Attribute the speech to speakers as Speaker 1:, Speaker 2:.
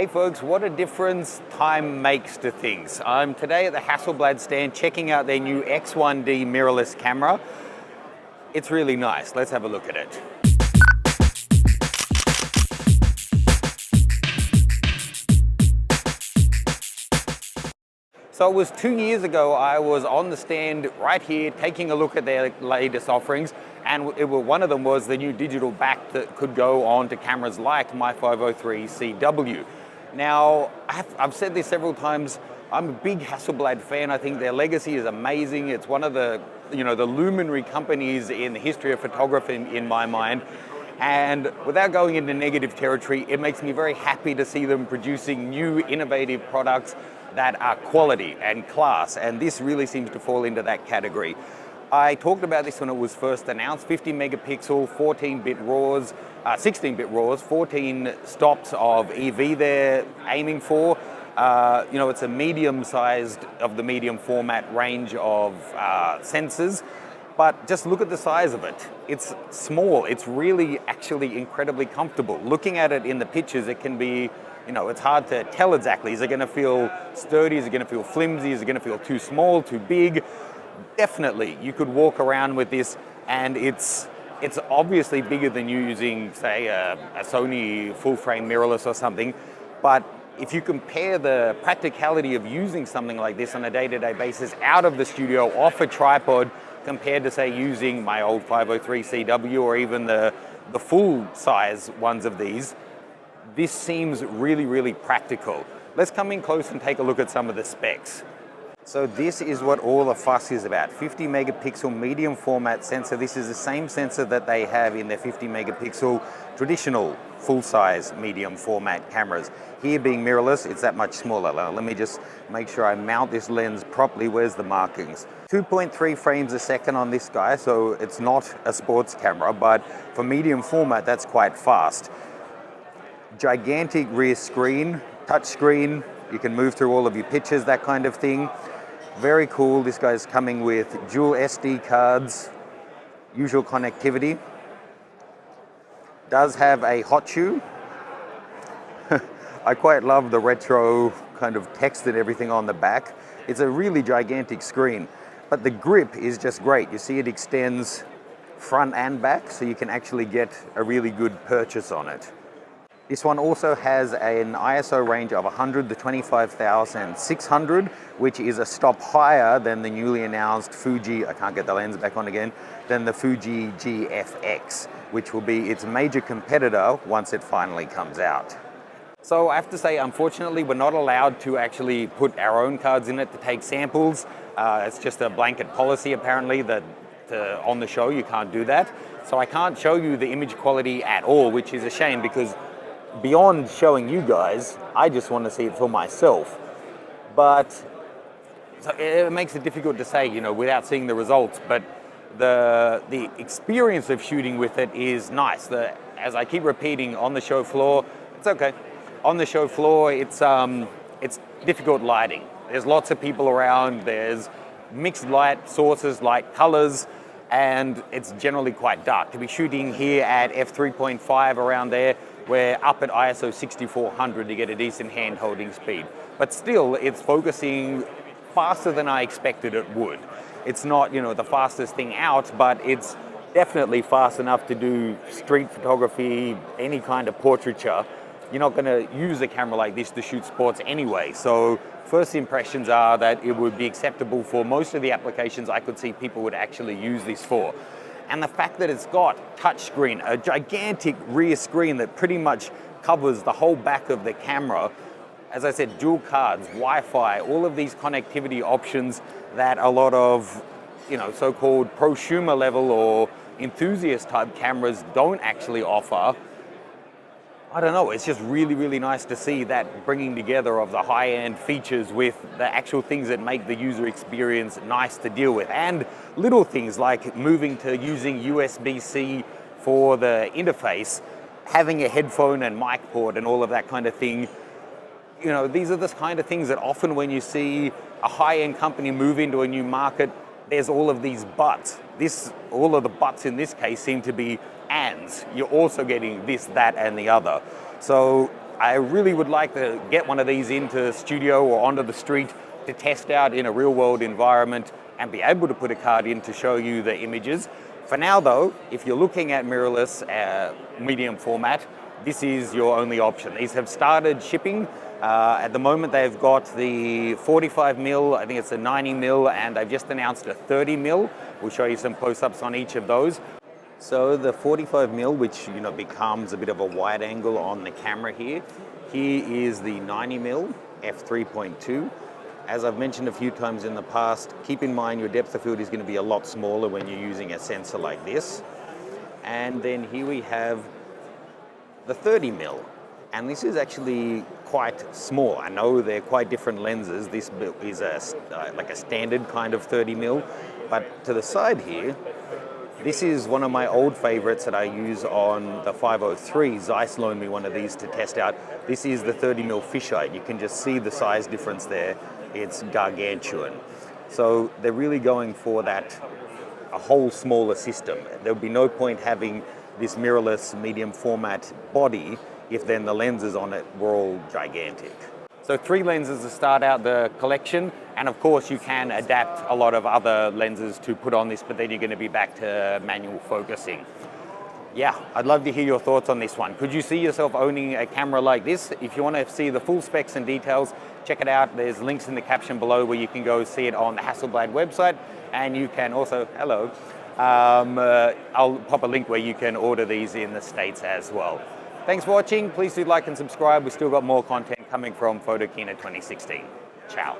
Speaker 1: Hey folks, what a difference time makes to things. I'm today at the Hasselblad stand checking out their new X1D mirrorless camera. It's really nice. Let's have a look at it. So it was 2 years ago, I was on the stand right here taking a look at their latest offerings, and one of them was the new digital back that could go on to cameras like my 503CW. Now, I've said this several times, I'm a big Hasselblad fan. I think their legacy is amazing. It's one of the luminary companies in the history of photography in my mind. And without going into negative territory, it makes me very happy to see them producing new innovative products that are quality and class, and this really seems to fall into that category. I talked about this when it was first announced, 50 megapixel, 14-bit RAWs, 16-bit RAWs, 14 stops of EV they're aiming for. It's a medium-sized of the medium format range of sensors, but just look at the size of it. It's small, it's really actually incredibly comfortable. Looking at it in the pictures, it can be, it's hard to tell exactly. Is it gonna feel sturdy? Is it gonna feel flimsy? Is it gonna feel too small, too big? Definitely, you could walk around with this and it's obviously bigger than you using, say, a Sony full-frame mirrorless or something. But if you compare the practicality of using something like this on a day-to-day basis out of the studio, off a tripod, compared to, say, using my old 503CW or even the full-size ones of these, this seems really, really practical. Let's come in close and take a look at some of the specs. So this is what all the fuss is about. 50 megapixel medium format sensor. This is the same sensor that they have in their 50 megapixel traditional full-size medium format cameras. Here being mirrorless, it's that much smaller. Let me just make sure I mount this lens properly. Where's the markings? 2.3 frames a second on this guy, so it's not a sports camera, but for medium format, that's quite fast. Gigantic rear screen, touch screen. You can move through all of your pictures, that kind of thing. Very cool. This guy's coming with dual SD cards, usual connectivity. Does have a hot shoe. I quite love the retro kind of text and everything on the back. It's a really gigantic screen, but the grip is just great. You see it extends front and back, so you can actually get a really good purchase on it. This one also has an ISO range of 100 to 25,600, which is a stop higher than the newly announced Fuji, I can't get the lens back on again, than the Fuji GFX, which will be its major competitor once it finally comes out. So I have to say, unfortunately, we're not allowed to actually put our own cards in it to take samples. It's just a blanket policy, apparently, that on the show you can't do that. So I can't show you the image quality at all, which is a shame because beyond showing you guys, I just want to see it for myself. But so it makes it difficult to say, without seeing the results. But the experience of shooting with it is nice. As I keep repeating, on the show floor, it's okay. On the show floor, it's difficult lighting. There's lots of people around. There's mixed light sources, light colors, and it's generally quite dark. To be shooting here at f3.5 around there, we're up at ISO 6400 to get a decent hand holding speed. But still, it's focusing faster than I expected it would. It's not, the fastest thing out, but it's definitely fast enough to do street photography, any kind of portraiture. You're not going to use a camera like this to shoot sports anyway. So first impressions are that it would be acceptable for most of the applications I could see people would actually use this for. And the fact that it's got touchscreen, a gigantic rear screen that pretty much covers the whole back of the camera. As I said, dual cards, Wi-Fi, all of these connectivity options that a lot of, so-called prosumer level or enthusiast type cameras don't actually offer. I don't know, it's just really, really nice to see that bringing together of the high-end features with the actual things that make the user experience nice to deal with. And little things like moving to using USB-C for the interface, having a headphone and mic port and all of that kind of thing. These are the kind of things that often when you see a high-end company move into a new market, there's all of these buts. All of the buts in this case seem to be ands. You're also getting this, that, and the other. So I really would like to get one of these into the studio or onto the street to test out in a real world environment and be able to put a card in to show you the images. For now though, if you're looking at mirrorless medium format, this is your only option. These have started shipping. At the moment they've got the 45mm, I think it's a 90mm, and they've just announced a 30mm. We'll show you some close-ups on each of those. So the 45mm, which becomes a bit of a wide angle on the camera here. Here is the 90mm f3.2. As I've mentioned a few times in the past, keep in mind your depth of field is going to be a lot smaller when you're using a sensor like this. And then here we have the 30mm. And this is actually quite small. I know they're quite different lenses. This is like a standard kind of 30mm. But to the side here, this is one of my old favorites that I use on the 503. Zeiss loaned me one of these to test out. This is the 30mm fisheye. You can just see the size difference there. It's gargantuan. So they're really going for that, a whole smaller system. There'll be no point having this mirrorless medium format body if then the lenses on it were all gigantic. So 3 lenses to start out the collection, and of course you can adapt a lot of other lenses to put on this, but then you're going to be back to manual focusing. Yeah, I'd love to hear your thoughts on this one. Could you see yourself owning a camera like this? If you want to see the full specs and details, check it out. There's links in the caption below where you can go see it on the Hasselblad website, and you can also, I'll pop a link where you can order these in the States as well. Thanks for watching. Please do like and subscribe. We've still got more content coming from Photokina 2016. Ciao.